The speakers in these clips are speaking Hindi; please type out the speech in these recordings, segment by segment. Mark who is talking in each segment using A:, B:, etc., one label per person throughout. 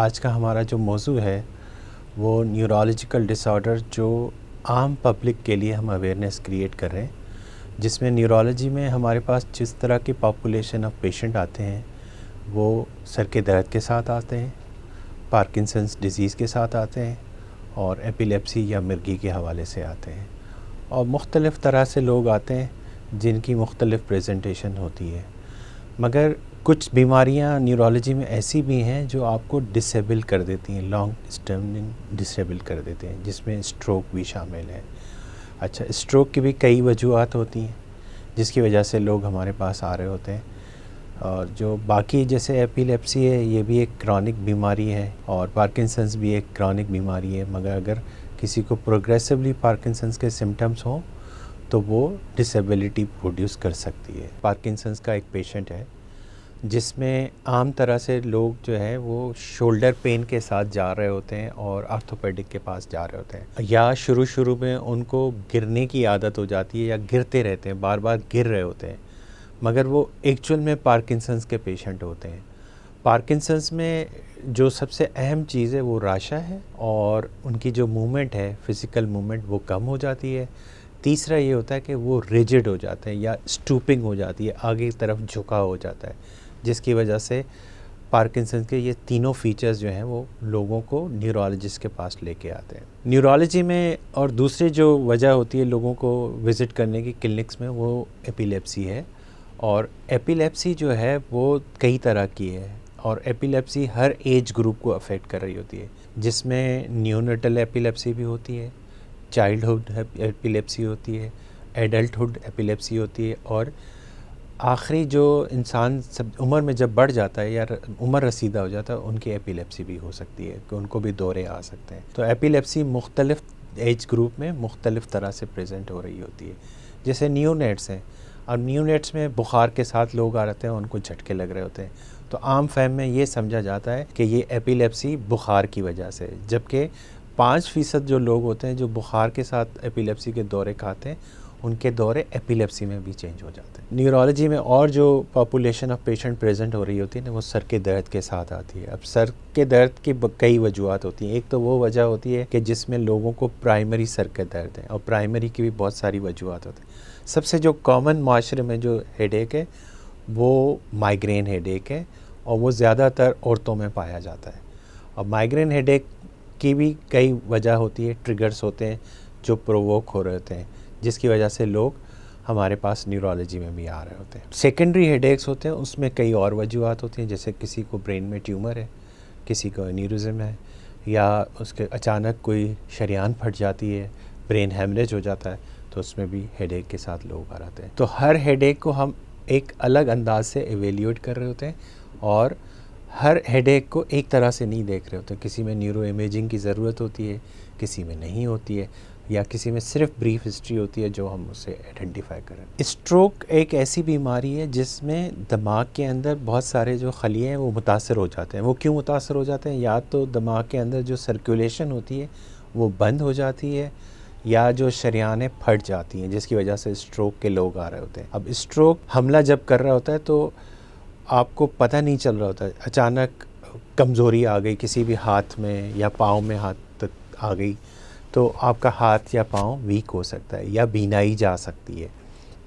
A: आज का हमारा जो मौजू है वो न्यूरोलॉजिकल डिसऑर्डर जो आम पब्लिक के लिए हम अवेयरनेस क्रिएट कर रहे हैं, जिसमें न्यूरोलॉजी में हमारे पास जिस तरह की पॉपुलेशन ऑफ पेशेंट आते हैं वो सर के दर्द के साथ आते हैं, पार्किंसंस डिज़ीज़ के साथ आते हैं और एपिलेप्सी या मिर्गी के हवाले से आते हैं। और मुख्तलिफ़ तरह से लोग आते हैं जिनकी मुख्तलिफ़ प्रेजेंटेशन होती है। मगर कुछ बीमारियां न्यूरोलॉजी में ऐसी भी हैं जो आपको डिसेबल कर देती हैं, लॉन्ग स्टैंडिंग डिसेबल कर देते हैं, जिसमें स्ट्रोक भी शामिल है। अच्छा, स्ट्रोक की भी कई वजूहत होती हैं जिसकी वजह से लोग हमारे पास आ रहे होते हैं। और जो बाकी जैसे एपिलेप्सी है, ये भी एक क्रॉनिक बीमारी है और पार्किंसंस भी एक क्रॉनिक बीमारी है। मगर अगर किसी को प्रोग्रेसिवली पार्किंसंस के सिम्टम्स हों तो वो डिसेबिलिटी प्रोड्यूस कर सकती है। पार्किंसंस का एक पेशेंट है जिसमें आम तरह से लोग जो है वो शोल्डर पेन के साथ जा रहे होते हैं और आर्थोपेडिक के पास जा रहे होते हैं, या शुरू में उनको गिरने की आदत हो जाती है या गिरते रहते हैं, बार बार गिर रहे होते हैं, मगर वो एक्चुअल में पार्किंसंस के पेशेंट होते हैं। पार्किंसंस में जो सबसे अहम चीज़ है वो राशा है और उनकी जो मूवमेंट है, फ़िज़िकल मूवमेंट, वो कम हो जाती है। तीसरा ये होता है कि वो रिजिड हो जाते हैं या स्टूपिंग हो जाती है, आगे की तरफ झुका हो जाता है, जिसकी वजह से पार्किंसंस के ये तीनों फीचर्स जो हैं वो लोगों को न्यूरोलॉजिस्ट के पास लेके आते हैं। न्यूरोलॉजी में और दूसरी जो वजह होती है लोगों को विज़िट करने की क्लिनिक्स में, वो एपिलेप्सी है। और एपिलेप्सी जो है वो कई तरह की है और एपिलेप्सी हर एज ग्रुप को अफेक्ट कर रही होती है, जिसमें न्यूनेटल एपिलेप्सी भी होती है, चाइल्डहुड एपिलेप्सी होती है, एडल्टहुड एपिलेप्सी होती है, और आखिरी जो इंसान सब उम्र में जब बढ़ जाता है या उम्र रसीदा हो जाता है, उनकी एपिलेप्सी भी हो सकती है कि उनको भी दौरे आ सकते हैं। तो एपिलेप्सी मुख्तलिफ़ एज ग्रुप में मुख्तलिफ़ तरह से प्रेजेंट हो रही होती है। जैसे न्यूनेट्स हैं, और न्यूनेट्स में बुखार के साथ लोग आ रहे हैं, उनको झटके लग रहे होते हैं, तो आम फहम में ये समझा जाता है कि ये एपिलेप्सी बुखार की वजह से, जबकि 5% जो लोग होते हैं जो बुखार के साथ एपिलेप्सी के दौरे खाते हैं, उनके दौरे एपिलेप्सी में भी चेंज हो जाते हैं। न्यूरोलॉजी में और जो पॉपुलेशन ऑफ पेशेंट प्रेजेंट हो रही होती है ना, वो सर के दर्द के साथ आती है। अब सर के दर्द की कई वजूहत होती हैं। एक तो वो वजह होती है कि जिसमें लोगों को प्राइमरी सर के दर्द है, और प्राइमरी की भी बहुत सारी वजूहत होती हैं। सबसे जो कॉमन माशरे में जो हेडेक है वो माइग्रेन हेडेक है, और वो ज़्यादातर औरतों में पाया जाता है। और माइग्रेन हेडेक की भी कई वजह होती है, ट्रिगर्स होते हैं जो प्रोवोक हो रहे होते हैं, जिसकी वजह से लोग हमारे पास न्यूरोलॉजी में भी आ रहे होते हैं। सेकेंडरी हेडेक्स होते हैं, उसमें कई और वजूहत होती हैं, जैसे किसी को ब्रेन में ट्यूमर है, किसी को एन्यूरिज्म है, या उसके अचानक कोई शरीयान फट जाती है, ब्रेन हेमरेज हो जाता है, तो उसमें भी हेडेक के साथ लोग आ जाते हैं। तो हर हेडेक को हम एक अलग अंदाज से एवेल्यूएट कर रहे होते हैं, और हर हेडेक को एक तरह से नहीं देख रहे होते। किसी में न्यूरो इमेजिंग की ज़रूरत होती है, किसी में नहीं होती है, या किसी में सिर्फ ब्रीफ हिस्ट्री होती है जो हम उसे आइडेंटिफाई करें। स्ट्रोक एक ऐसी बीमारी है जिसमें दिमाग के अंदर बहुत सारे जो खलिए हैं वो मुतासर हो जाते हैं। वो क्यों मुतासर हो जाते हैं? या तो दिमाग के अंदर जो सर्कुलेशन होती है वो बंद हो जाती है, या जो शरियानें फट जाती हैं, जिसकी वजह से स्ट्रोक के लोग आ रहे होते हैं। अब स्ट्रोक हमला जब कर रहा होता है तो आपको पता नहीं चल रहा होता है, अचानक कमज़ोरी आ गई, किसी भी हाथ में या पाँव में हाथ तक आ गई, तो आपका हाथ या पाँव वीक हो सकता है या बीनाई जा सकती है।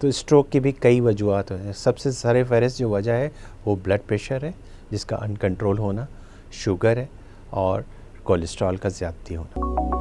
A: तो स्ट्रोक की भी कई वजूहत हैं। सबसे सरफ़हरिस्त जो वजह है वो ब्लड प्रेशर है, जिसका अनकंट्रोल होना, शुगर है, और कोलेस्ट्रॉल का ज़्यादती होना।